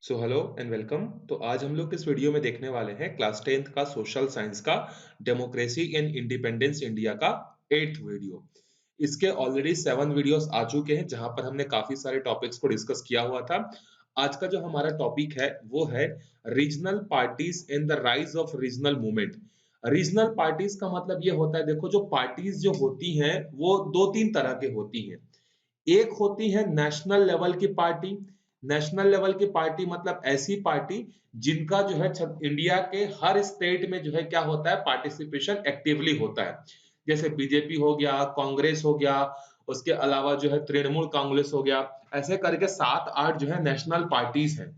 So hello and welcome. तो आज हम लोग इस वीडियो में देखने वाले हैं क्लास 10th का सोशल साइंस का डेमोक्रेसी एंड इंडिपेंडेंस इंडिया का 8th वीडियो। इसके ऑलरेडी 7 वीडियोस आ चुके हैं जहां पर हमने काफी सारे टॉपिक्स को डिस्कस किया हुआ था। आज का जो हमारा टॉपिक है वो है regional parties and the rise of regional movement. Regional parties का मतलब ये होता है, देखो जो पार्टीज जो होती हैं वो दो तीन तरह के होती हैं। एक होती है नेशनल लेवल की पार्टी। नेशनल लेवल की पार्टी मतलब ऐसी पार्टी जिनका जो है इंडिया के हर स्टेट में जो है क्या होता है, पार्टिसिपेशन एक्टिवली होता है। जैसे बीजेपी हो गया, कांग्रेस हो गया, उसके अलावा जो है तृणमूल कांग्रेस हो गया। ऐसे करके 7-8 जो है नेशनल पार्टीज हैं।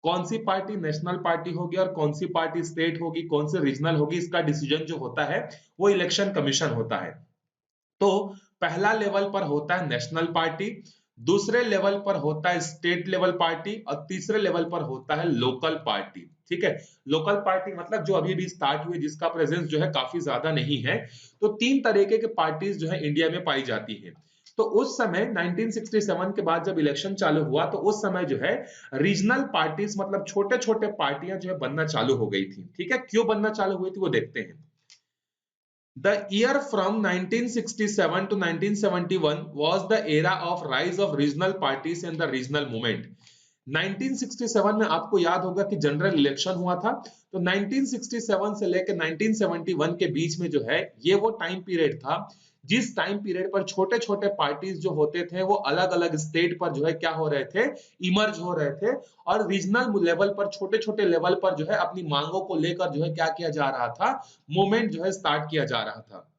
कौन सी पार्टी नेशनल पार्टी होगी और कौन सी पार्टी स्टेट होगी, कौन सी रीजनल होगी, इसका डिसीजन जो होता है वो इलेक्शन कमीशन होता है। तो पहला लेवल पर होता है नेशनल पार्टी, दूसरे लेवल पर होता है स्टेट लेवल पार्टी और तीसरे लेवल पर होता है लोकल पार्टी। ठीक है। लोकल पार्टी मतलब जो अभी भी स्टार्ट हुई, जिसका प्रेजेंस जो है काफी ज्यादा नहीं है। तो तीन तरीके के पार्टीज जो है इंडिया में पाई जाती है। तो उस समय 1967 के बाद जब इलेक्शन चालू हुआ तो उस समय जो है रीजनल पार्टीज मतलब छोटे छोटे पार्टियां जो है बनना चालू हो गई थी। ठीक है, क्यों बनना चालू हुई थी वो देखते हैं। The year from 1967 to 1971 was the era of rise of regional parties and the regional movement. 1967 में आपको याद होगा कि जनरल इलेक्शन हुआ था। तो 1967 से लेकर 1971 के बीच में जो है ये वो टाइम पीरियड था जिस टाइम पीरियड पर छोटे छोटे पार्टीज जो होते थे वो अलग अलग स्टेट पर जो है क्या हो रहे थे, इमर्ज हो रहे थे। और रीजनल लेवल पर छोटे छोटे लेवल पर जो है अपनी मांगों को लेकर जो है क्या किया जा रहा था, मूवमेंट जो है स्टार्ट किया जा रहा था।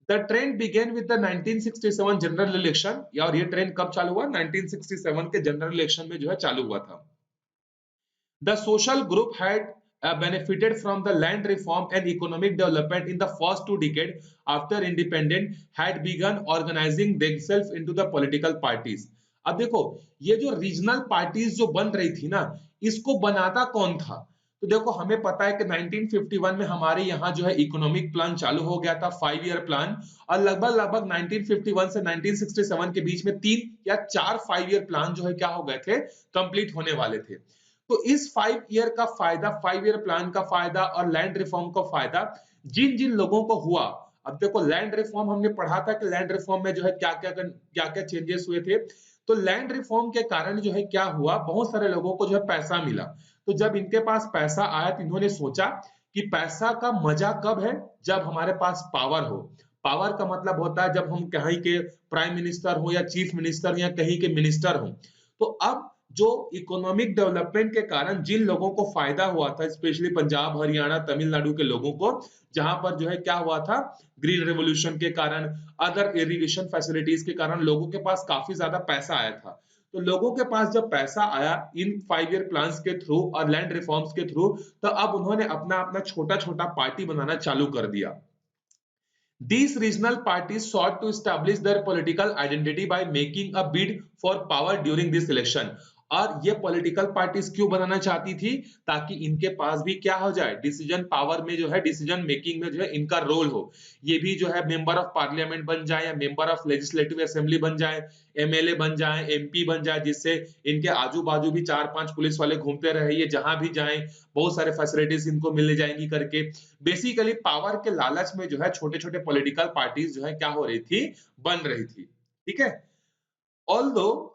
The trend began with the 1967 general election. और ये ट्रेंड कब चालू हुआ, 1967 के जनरल इलेक्शन में जो है चालू हुआ था। The social group had benefited from the land reform and economic development in the first 2 decades after independence had begun organizing themselves into the political parties. अब देखो ये जो रीजनल पार्टीज जो बन रही थी ना, इसको बनाता कौन था। तो देखो हमें पता है कि 1951 में हमारे यहाँ जो है इकोनॉमिक प्लान चालू हो गया था, 5 ईयर प्लान। और लगभग लगभग 1951 से 1967 के बीच में 3 या 4 5 ईयर प्लान जो है क्या हो गए थे, कंप्लीट होने वाले थे। तो इस 5 ईयर का फायदा, 5 ईयर प्लान का फायदा और लैंड रिफॉर्म का फायदा जिन जिन लोगों को हुआ। अब देखो लैंड रिफॉर्म हमने पढ़ा था कि लैंड रिफॉर्म में जो है क्या क्या चेंजेस हुए थे। तो लैंड रिफॉर्म के कारण जो है क्या हुआ, बहुत सारे लोगों को जो है पैसा मिला। तो जब इनके पास पैसा आया तो इन्होंने सोचा कि पैसा का मजा कब है, जब हमारे पास पावर हो। पावर का मतलब होता है जब हम कहीं के प्राइम मिनिस्टर हो या चीफ मिनिस्टर या कहीं के मिनिस्टर हो। तो अब जो इकोनॉमिक डेवलपमेंट के कारण जिन लोगों को फायदा हुआ था, स्पेशली पंजाब हरियाणा तमिलनाडु के लोगों को, जहां पर जो है क्या हुआ था, ग्रीन रेवोल्यूशन के कारण, अदर इरिगेशन फैसिलिटीज के कारण लोगों के पास काफी ज्यादा पैसा आया था। तो लोगों के पास जब पैसा आया इन 5 ईयर प्लान्स के थ्रू और लैंड रिफॉर्म्स के थ्रू, तो अब उन्होंने अपना अपना छोटा छोटा पार्टी बनाना चालू कर दिया। These regional parties sought to establish their political identity by making a bid for power during this election. और ये पॉलिटिकल पार्टीज क्यों बनाना चाहती थी, ताकि इनके पास भी क्या हो जाए, डिसीजन पावर में जो है, डिसीजन मेकिंग में जो है इनका रोल हो। ये भी जो है मेंबर ऑफ पार्लियामेंट बन जाए या मेंबर ऑफ लेजिस्लेटिव असेंबली बन जाए, एमएलए बन जाए, एमपी बन जाए, जिससे इनके आजू बाजू भी 4-5 पुलिस वाले घूमते रहे, ये जहां भी जाएं बहुत सारे फैसिलिटीज इनको मिल जाएंगी करके। बेसिकली पावर के लालच में जो है छोटे छोटे पॉलिटिकल पार्टीज जो है क्या हो रही थी, बन रही थी। ठीक है। Although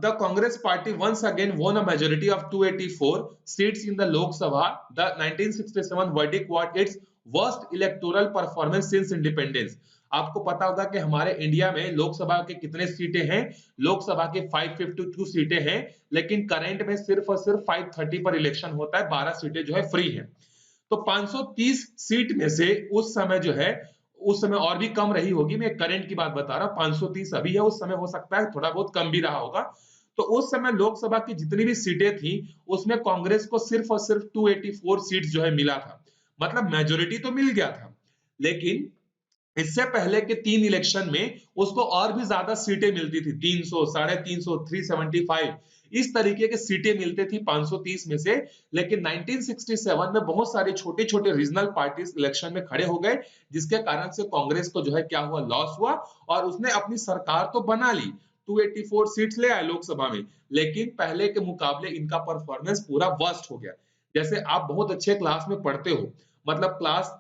the Congress party once again won a majority of 284 seats in the Lok Sabha, the 1967 verdict was its worst electoral performance since independence. आपको पता होगा कि हमारे इंडिया में लोकसभा के कितने सीटें हैं, लोकसभा के 552 सीटें हैं, लेकिन करंट में सिर्फ और सिर्फ 530 पर इलेक्शन होता है, 12 सीटें जो है फ्री हैं। तो 530 सीट में से उस समय जो है, उस समय और भी कम रही होगी, मैं करंट की बात बता रहा हूं, 530 अभी है, उस समय हो सकता है थोड़ा बहुत कम भी रहा होगा। तो उस समय लोकसभा की जितनी भी सीटें थी उसमें कांग्रेस को सिर्फ और सिर्फ 284 सीट्स जो है मिला था। मतलब मेजोरिटी तो मिल गया था, लेकिन इससे पहले के 3 इलेक्शन में उसको और भी ज्यादा सीटें मिलती थी, 300, 350, 375, इस तरीके के सीटें मिलते थी 530 में से। लेकिन 1967 में बहुत सारे छोटे छोटे रीजनल पार्टीज इलेक्शन में खड़े हो गए, जिसके कारण से कांग्रेस को जो है क्या हुआ, लॉस हुआ। और उसने अपनी सरकार तो बना ली, 284 सीट्स ले आए लोकसभा में, लेकिन पहले के मुकाबले इनका परफॉर्मेंस पूरा वर्स्ट हो गया। जैसे आप बहुत अच्छे क्लास में पढ़ते हो, मतलब क्लास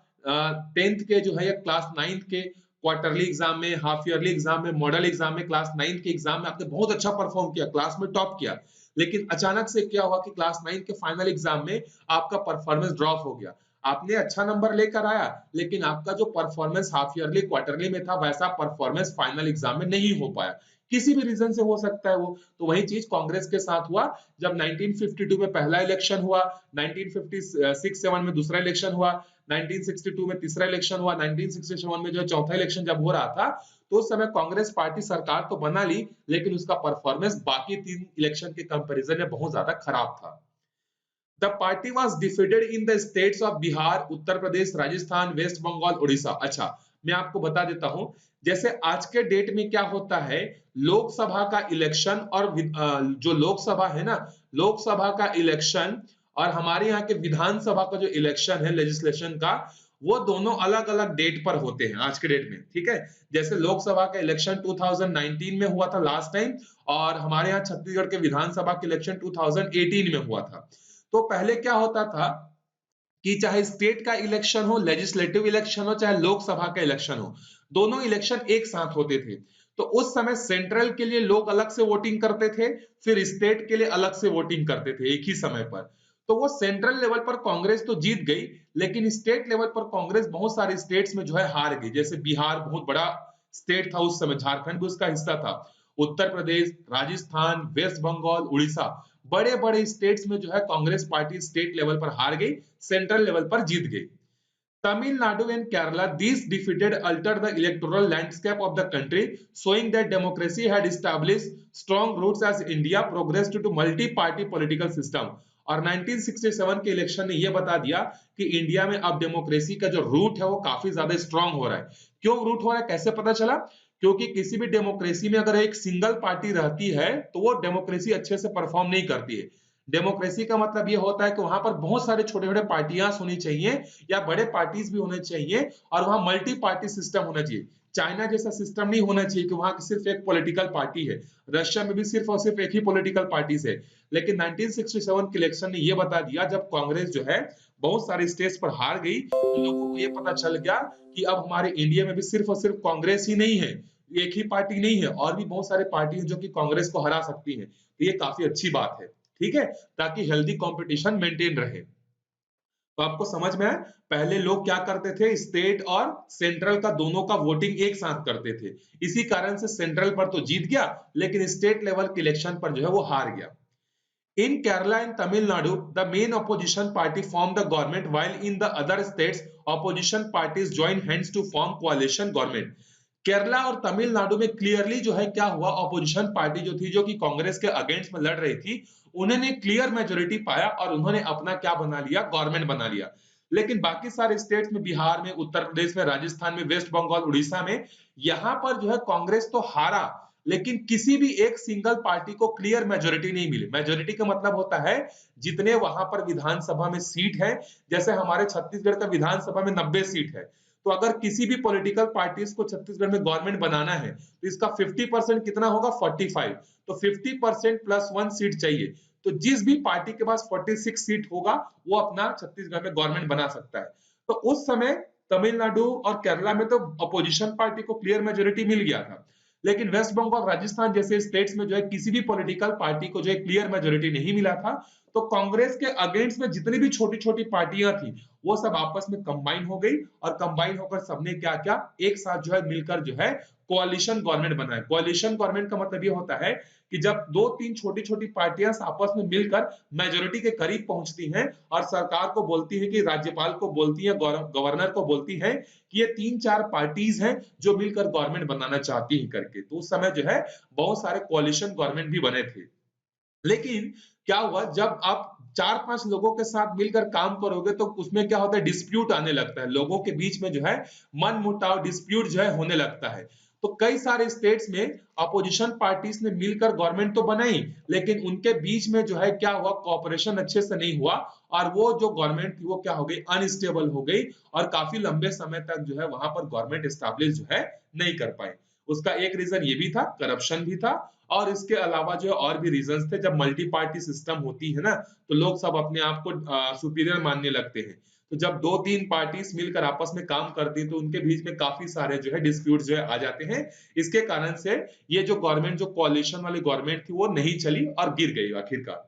10th के जो है या क्लास 9th के क्वार्टरली एग्जाम में, हाफ ईयरली एग्जाम में, मॉडल एग्जाम में, क्लास 9th के एग्जाम में आपने बहुत अच्छा परफॉर्म किया, क्लास में टॉप किया, लेकिन अचानक से क्या हुआ कि क्लास 9th के फाइनल एग्जाम में आपका परफॉर्मेंस ड्रॉप हो गया। आपने अच्छा नंबर लेकर आया, लेकिन आपका जो परफॉर्मेंस हाफ ईयरली क्वार्टरली में था वैसा परफॉर्मेंस फाइनल एग्जाम में नहीं हो पाया। किसी भी रीजन से हो सकता है वो। तो वही चीज कांग्रेस के साथ हुआ जब 1952 में पहला इलेक्शन हुआ, 1956-7 में दूसरा इलेक्शन हुआ, 1962 में तीसरा इलेक्शन हुआ, 1967 में जो चौथा इलेक्शन जब हो रहा था, तो उस समय कांग्रेस पार्टी सरकार तो बना ली, लेकिन उसका परफॉर्मेंस बाकी 3 इलेक्शन के कंपैरिजन में बहुत ज्यादा खराब था। The party was defeated in the states of Bihar, Uttar Pradesh, Rajasthan, West Bengal, Orissa. अच्छा, मैं आपको बता देता हूं, जैसे आज के डेट में क्या होता है, लोकसभा का इलेक्शन और जो लोकसभा है ना, लोकसभा का इलेक्शन और हमारे यहाँ के विधानसभा का जो इलेक्शन है लेजिस्लेशन का, वो दोनों अलग अलग डेट पर होते हैं आज के डेट में, ठीक है। जैसे लोकसभा का इलेक्शन 2019 में हुआ था लास्ट टाइम, और हमारे यहाँ छत्तीसगढ़ के विधानसभा का इलेक्शन 2018 में हुआ था। तो पहले क्या होता था कि चाहे स्टेट का इलेक्शन हो, लेजिस्लेटिव इलेक्शन हो, चाहे लोकसभा का इलेक्शन हो, दोनों इलेक्शन एक साथ होते थे। तो उस समय सेंट्रल के लिए लोग अलग से वोटिंग करते थे, फिर स्टेट के लिए अलग से वोटिंग करते थे एक ही समय पर। तो वो सेंट्रल लेवल पर कांग्रेस तो जीत गई, लेकिन स्टेट लेवल पर कांग्रेस बहुत सारे स्टेट्स में जो है हार गई। जैसे बिहार बहुत बड़ा स्टेट था उस समय, झारखंड भी उसका हिस्सा था, उत्तर प्रदेश, राजस्थान, वेस्ट बंगाल, उड़ीसा, बड़े बड़े स्टेट्स में जो है कांग्रेस पार्टी स्टेट लेवल पर हार गई, सेंट्रल लेवल पर जीत गई। Tamil Nadu and Kerala, these defeated altered the electoral landscape of the country, showing that democracy had established strong roots as India progressed to multi-party political system। और 1967 के election ने यह बता दिया कि इंडिया में अब डेमोक्रेसी का जो रूट है वो काफी ज्यादा स्ट्रांग हो रहा है। क्यों रूट हो रहा है, कैसे पता चला? क्योंकि किसी भी डेमोक्रेसी में अगर एक सिंगल पार्टी रहती है तो वो डेमोक्रेसी अच्छे से परफॉर्म नहीं करती है। डेमोक्रेसी का मतलब ये होता है कि वहां पर बहुत सारे छोटे छोटे पार्टियां होनी चाहिए या बड़े पार्टीज भी होने चाहिए, और वहां मल्टी पार्टी सिस्टम होना चाहिए। चाइना जैसा सिस्टम नहीं होना चाहिए कि वहां सिर्फ एक पॉलिटिकल पार्टी है। रशिया में भी सिर्फ और सिर्फ एक ही पॉलिटिकल पार्टी है। लेकिन 1967 के इलेक्शन ने यह बता दिया, जब कांग्रेस जो है बहुत सारे स्टेट्स पर हार गई, तो लोगों को यह पता चल गया कि अब हमारे इंडिया में भी सिर्फ और सिर्फ कांग्रेस ही नहीं है, एक ही पार्टी नहीं है, और भी बहुत सारे पार्टी है जो कि कांग्रेस को हरा सकती है। तो ये काफी अच्छी बात है, ठीक है, ताकि हेल्दी कंपटीशन मेंटेन रहे। तो आपको समझ में है, पहले लोग क्या करते थे, स्टेट और सेंट्रल का दोनों का वोटिंग एक साथ करते थे, इसी कारण से सेंट्रल पर तो जीत गया, लेकिन स्टेट लेवल के इलेक्शन पर जो है वो हार गया। In Kerala and Tamil Nadu, the main opposition party formed the government, while in the other states, opposition parties joined hands to form coalition government। Kerala और तमिलनाडु में क्लियरली जो है क्या हुआ, ऑपोजिशन पार्टी जो थी, जो कि कांग्रेस के अगेंस्ट में लड़ रही थी, उन्होंने क्लियर मेजोरिटी पाया और उन्होंने अपना क्या बना लिया, गवर्नमेंट बना लिया। लेकिन बाकी सारे स्टेट्स में, बिहार में, उत्तर प्रदेश में, राजस्थान में, वेस्ट बंगाल, उड़ीसा में, यहां पर जो है कांग्रेस तो हारा, लेकिन किसी भी एक सिंगल पार्टी को क्लियर मेजोरिटी नहीं मिली। मेजोरिटी का मतलब होता है जितने वहां पर विधानसभा में सीट है, जैसे हमारे छत्तीसगढ़ का विधानसभा में 90 सीट है, तो अगर किसी भी पॉलिटिकल पार्टीज को छत्तीसगढ़ में गवर्नमेंट बनाना है तो इसका 50% कितना होगा, 45। तो 50% प्लस 1 सीट चाहिए। तो जिस भी पार्टी के पास 46 सीट होगा वो अपना छत्तीसगढ़ में गवर्नमेंट बना सकता है। तो उस समय तमिलनाडु और केरला में तो अपोजिशन पार्टी को क्लियर मेजोरिटी मिल गया था, लेकिन वेस्ट बंगाल, राजस्थान जैसे स्टेट्स में जो है किसी भी पॉलिटिकल पार्टी को जो है क्लियर मेजोरिटी नहीं मिला था। तो कांग्रेस के अगेंस्ट में जितनी भी छोटी छोटी पार्टियां थी वो सब आपस में कंबाइन हो गई, और कंबाइन होकर सबने क्या क्या, एक साथ जो है मिलकर जो है कोalition गवर्नमेंट बनाया। कोalition गवर्नमेंट का मतलब ये होता है कि जब दो तीन छोटी छोटी पार्टियां आपस में मिलकर मेजोरिटी के करीब पहुंचती हैं और सरकार को बोलती है, कि राज्यपाल को बोलती है, गवर्नर को बोलती है कि ये तीन चार पार्टीज हैं जो मिलकर गवर्नमेंट बनाना चाहती है करके, तो उस समय जो है बहुत सारे कोalition गवर्नमेंट भी बने थे। लेकिन क्या हुआ, जब आप चार पांच लोगों के साथ मिलकर काम करोगे तो उसमें क्या होता है, डिस्प्यूट आने लगता है, लोगों के बीच में जो है मन मुटाव, डिस्प्यूट जो है होने लगता है। तो कई सारे स्टेट्स में अपोजिशन पार्टीज ने मिलकर गवर्नमेंट तो बनाई, लेकिन उनके बीच में जो है क्या हुआ, कोऑपरेशन अच्छे से नहीं हुआ, और वो जो गवर्नमेंट थी वो क्या हो गई, अनस्टेबल हो गई, और काफी लंबे समय तक जो है वहां पर गवर्नमेंट एस्टैब्लिश जो है नहीं कर पाए। उसका एक रीजन ये भी था, करप्शन भी था, और इसके अलावा जो है और भी रीजंस थे। जब मल्टी पार्टी सिस्टम होती है ना, तो लोग सब अपने आप को सुपीरियर मानने लगते हैं। तो जब दो तीन पार्टीज मिलकर आपस में काम करती है तो उनके बीच में काफी सारे जो है डिस्प्यूट जो है आ जाते हैं। इसके कारण से ये जो गवर्नमेंट, जो कोalition वाली गवर्नमेंट थी, वो नहीं चली और गिर गई आखिरकार।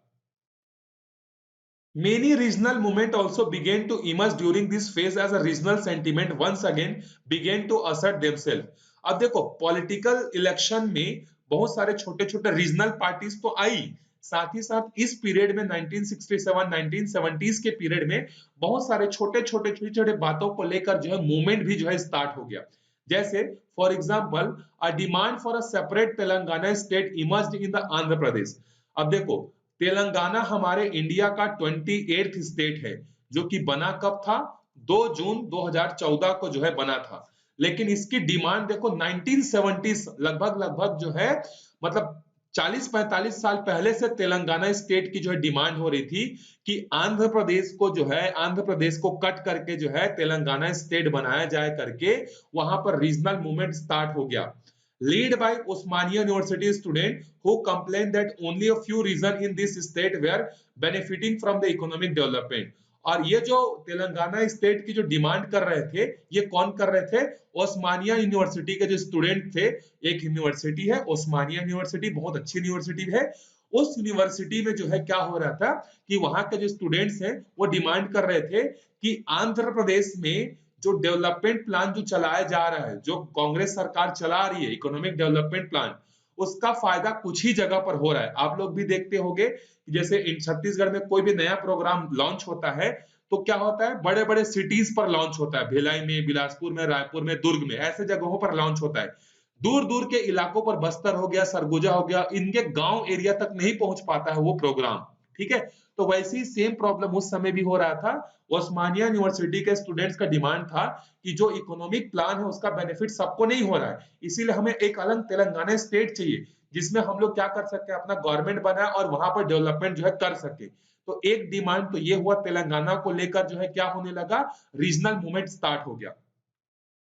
Many regional movements also began to emerge during this phase as a regional sentiment once again began to assert themselves. अब देखो पॉलिटिकल इलेक्शन में बहुत सारे छोटे छोटे रीजनल पार्टीज तो आई, साथ ही साथ इस पीरियड में 1967 1970s के पीरियड में बहुत सारे छोटे छोटे बातों को लेकर जो है मूवमेंट भी जो है स्टार्ट हो गया। जैसे for example, a demand for a separate Telangana state emerged in the Andhra Pradesh. अब देखो, तेलंगाना हमारे इंडिया का 28th स्टेट है, जो कि बना कब था? 2 जून 2014 को जो है बना था। लेकिन इसकी डिमांड देखो 1970s, लगभग लगभग जो है मतलब 40-45 साल पहले से तेलंगाना स्टेट की जो है डिमांड हो रही थी कि आंध्र प्रदेश को जो है, आंध्र प्रदेश को कट करके जो है तेलंगाना स्टेट बनाया जाए करके वहां पर रीजनल मूवमेंट स्टार्ट हो गया। Led by Osmania University student who complained that only a few regions in this state were benefiting from the economic development। और ये जो तेलंगाना स्टेट की जो डिमांड कर रहे थे, ये कौन कर रहे थे? ओस्मानिया यूनिवर्सिटी के जो स्टूडेंट थे। एक यूनिवर्सिटी है ओस्मानिया यूनिवर्सिटी, बहुत अच्छी यूनिवर्सिटी है। उस यूनिवर्सिटी में जो है क्या हो रहा था कि वहां के जो स्टूडेंट्स हैं वो डिमांड कर रहे थे कि आंध्र प्रदेश में जो डेवलपमेंट प्लान जो चलाया जा रहा है, जो कांग्रेस सरकार चला रही है इकोनॉमिक डेवलपमेंट प्लान, उसका फायदा कुछ ही जगह पर हो रहा है। आप लोग भी देखते होंगे जैसे इन छत्तीसगढ़ में कोई भी नया प्रोग्राम लॉन्च होता है तो क्या होता है, बड़े बड़े सिटीज पर लॉन्च होता है, भिलाई में, बिलासपुर में, रायपुर में, दुर्ग में, ऐसे जगहों पर लॉन्च होता है। दूर दूर के इलाकों पर, बस्तर हो गया, सरगुजा हो गया, इनके गांव एरिया तक नहीं पहुंच पाता है वो प्रोग्राम। ठीक है, तो वैसी सेम प्रॉब्लम उस समय भी हो रहा था। ओस्मानिया यूनिवर्सिटी के स्टूडेंट्स का डिमांड था कि जो इकोनॉमिक प्लान है उसका बेनिफिट सबको नहीं हो रहा है, इसीलिए हमें एक अलग तेलंगाना स्टेट चाहिए जिसमें हम लोग क्या कर सकते हैं, अपना गवर्नमेंट बनाए और वहां पर डेवलपमेंट जो है कर सके। तो एक डिमांड तो ये हुआ, तेलंगाना को लेकर जो है क्या होने लगा, रीजनल मूवमेंट स्टार्ट हो गया।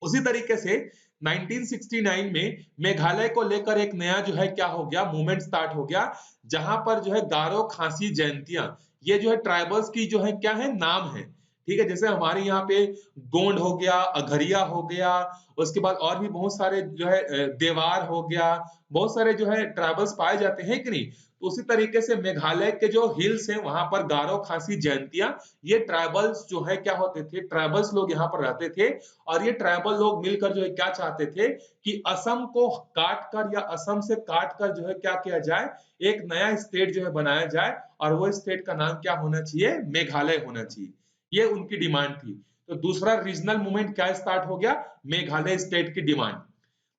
उसी तरीके से 1969 में मेघालय को लेकर एक नया जो है क्या हो गया, मूवमेंट स्टार्ट हो गया, जहां पर जो है गारो, खासी, जयंतिया, ये जो है ट्राइबल्स की जो है क्या है, नाम है। ठीक है, जैसे हमारे यहाँ पे गोंड हो गया, अघरिया हो गया, उसके बाद और भी बहुत सारे जो है देवार हो गया, बहुत सारे जो है ट्राइबल्स पाए जाते हैं कि नहीं। तो उसी तरीके से मेघालय के जो हिल्स हैं वहां पर गारो, खासी, जयंतिया, ये ट्राइबल्स जो है क्या होते थे, ट्राइबल्स लोग यहाँ पर रहते थे। और ये ट्राइबल लोग मिलकर जो है क्या चाहते थे कि असम को काट कर, या असम से काट कर जो है क्या किया जाए, एक नया स्टेट जो है बनाया जाए, और वो स्टेट का नाम क्या होना चाहिए, मेघालय होना चाहिए। ये उनकी डिमांड थी। तो दूसरा रीजनल मूवमेंट क्या स्टार्ट हो गया, मेघालय स्टेट की डिमांड।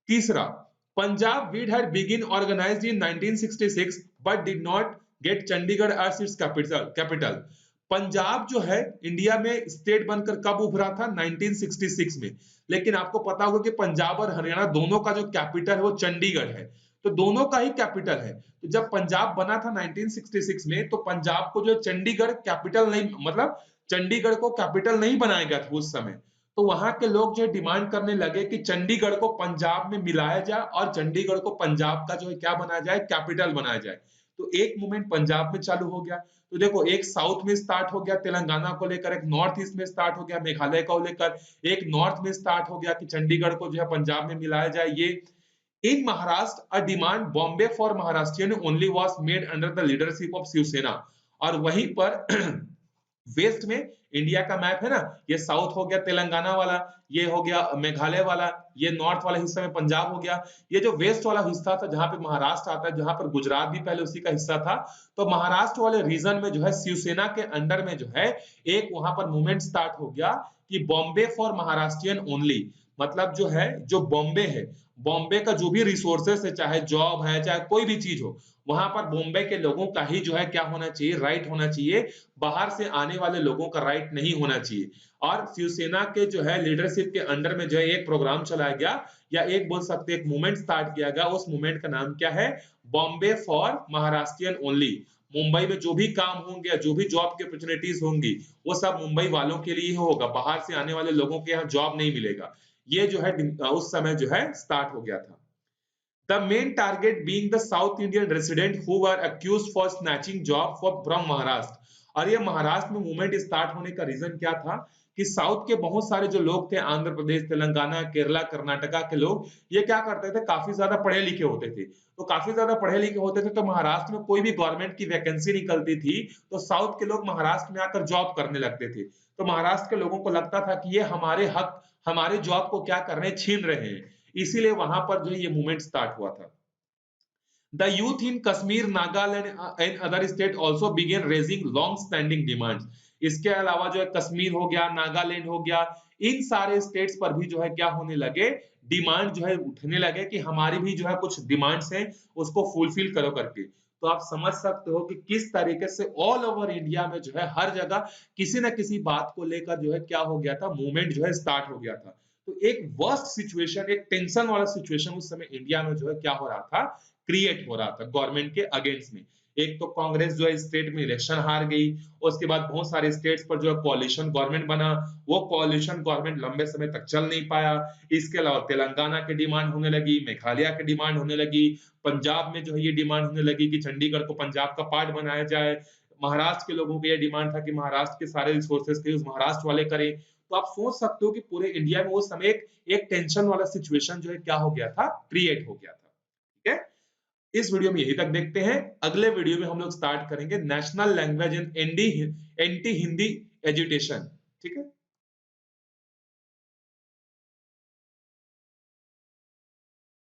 तीसरा, Punjab which had begin organised in 1966 but did not get Chandigarh as its capital. Punjab जो है इंडिया में स्टेट बनकर कब उभरा था, 1966 में। लेकिन आपको पता होगा कि पंजाब और हरियाणा दोनों का जो कैपिटल है वो चंडीगढ़ है, तो दोनों का ही कैपिटल है। तो जब पंजाब बना था 1966 में, तो पंजाब को जो चंडीगढ़ कैपिटल नहीं, मतलब चंडीगढ़ को कैपिटल नहीं बनाया गया था उस समय। तो वहां के लोग जो डिमांड करने लगे कि चंडीगढ़ को पंजाब में मिलाया जाए और चंडीगढ़ को पंजाब का जो है क्या बनाया जाए, कैपिटल बनाया जाए। तो एक मूवमेंट पंजाब में चालू हो गया। तो देखो, एक साउथ में स्टार्ट हो गया तेलंगाना को लेकर, एक नॉर्थ ईस्ट में स्टार्ट हो गया मेघालय को लेकर, एक नॉर्थ में स्टार्ट हो गया कि चंडीगढ़ को जो है पंजाब में मिलाया जाए। ये in Maharashtra, a demand Bombay for Maharashtrian only was made under the leadership of Shiv Sena. और वहीं पर वेस्ट में इंडिया का मैप है ना, ये साउथ हो गया तेलंगाना वाला, ये हो गया मेघालय वाला, ये नॉर्थ वाला हिस्सा में पंजाब हो गया। ये जो वेस्ट वाला हिस्सा था जहां पे महाराष्ट्र आता है, जहां पर गुजरात भी पहले उसी का हिस्सा था, तो महाराष्ट्र वाले रीजन में जो है शिवसेना के अंडर में जो है एक वहां पर मूवमेंट स्टार्ट हो गया कि बॉम्बे फॉर महाराष्ट्रियन ओनली। मतलब जो है, जो बॉम्बे है, बॉम्बे का जो भी रिसोर्सेस है, चाहे जॉब है, चाहे कोई भी चीज हो, वहां पर बॉम्बे के लोगों का ही जो है क्या होना चाहिए, राइट होना चाहिए, बाहर से आने वाले लोगों का राइट नहीं होना चाहिए। और शिवसेना के जो है लीडरशिप के अंडर में जो है एक प्रोग्राम चलाया गया, या एक बोल सकते एक मूवमेंट स्टार्ट किया गया। उस मूवमेंट का नाम क्या है, बॉम्बे फॉर महाराष्ट्रियन ओनली। मुंबई में जो भी काम होंगे, जो भी जॉब की अपॉर्चुनिटीज होंगी, वो सब मुंबई वालों के लिए होगा, बाहर से आने वाले लोगों के यहाँ जॉब नहीं मिलेगा। ये जो है उस समय जो है स्टार्ट हो गया था। The main target being the South Indian resident who were accused for snatching job from Maharashtra. और ये महाराष्ट्र में मूवमेंट स्टार्ट होने का रीजन क्या था कि साउथ के बहुत सारे जो लोग थे, आंध्र प्रदेश, तेलंगाना, केरला, कर्नाटका के लोग, ये क्या करते थे, काफी ज्यादा पढ़े लिखे होते थे। तो काफी ज्यादा पढ़े लिखे होते थे, तो महाराष्ट्र में कोई भी गवर्नमेंट की वैकेंसी निकलती थी तो साउथ के लोग महाराष्ट्र में आकर जॉब करने लगते थे। तो महाराष्ट्र के लोगों को लगता था कि ये हमारे हक, हमारे जॉब को क्या कर रहे हैं, छीन रहे हैं। इसीलिए वहां पर जो है ये मूवमेंट स्टार्ट हुआ था। The youth in Kashmir, Nagaland and other state also began raising long standing demands। इसके अलावा जो है कश्मीर हो गया, नागालैंड हो गया, इन सारे स्टेट्स पर भी जो है क्या होने लगे, डिमांड जो है उठने लगे कि हमारी भी जो है कुछ डिमांड्स हैं, उसको फुलफिल करो करके। तो आप समझ सकते हो कि किस तरीके से ऑल ओवर इंडिया में जो है हर जगह किसी न किसी बात को लेकर जो है क्या हो गया था, मूवमेंट जो है स्टार्ट हो गया था। तो एक वर्स्ट सिचुएशन, एक टेंशन वाला सिचुएशन उस समय इंडिया में जो है क्या हो रहा था, क्रिएट हो रहा था गवर्नमेंट के अगेंस्ट में। एक तो कांग्रेस जो है स्टेट में इलेक्शन हार गई, उसके बाद बहुत सारे स्टेट्स पर जो है कोalition गवर्नमेंट बना, वो कोalition गवर्नमेंट लंबे समय तक चल नहीं पाया। इसके अलावा तेलंगाना की डिमांड होने लगी, मेघालय की डिमांड होने लगी, पंजाब में जो है ये डिमांड होने लगी कि चंडीगढ़ को पंजाब का पार्ट बनाया जाए, महाराष्ट्र के लोगों की यह डिमांड था कि महाराष्ट्र के सारे रिसोर्सेज थे उस महाराष्ट्र वाले करें। तो आप सोच सकते हो कि पूरे इंडिया में उस समय एक टेंशन वाला सिचुएशन जो है क्या हो गया था, क्रिएट हो गया था। ठीक है, इस वीडियो में यही तक देखते हैं। अगले वीडियो में हम लोग स्टार्ट करेंगे national language and anti Hindi agitation. ठीक है।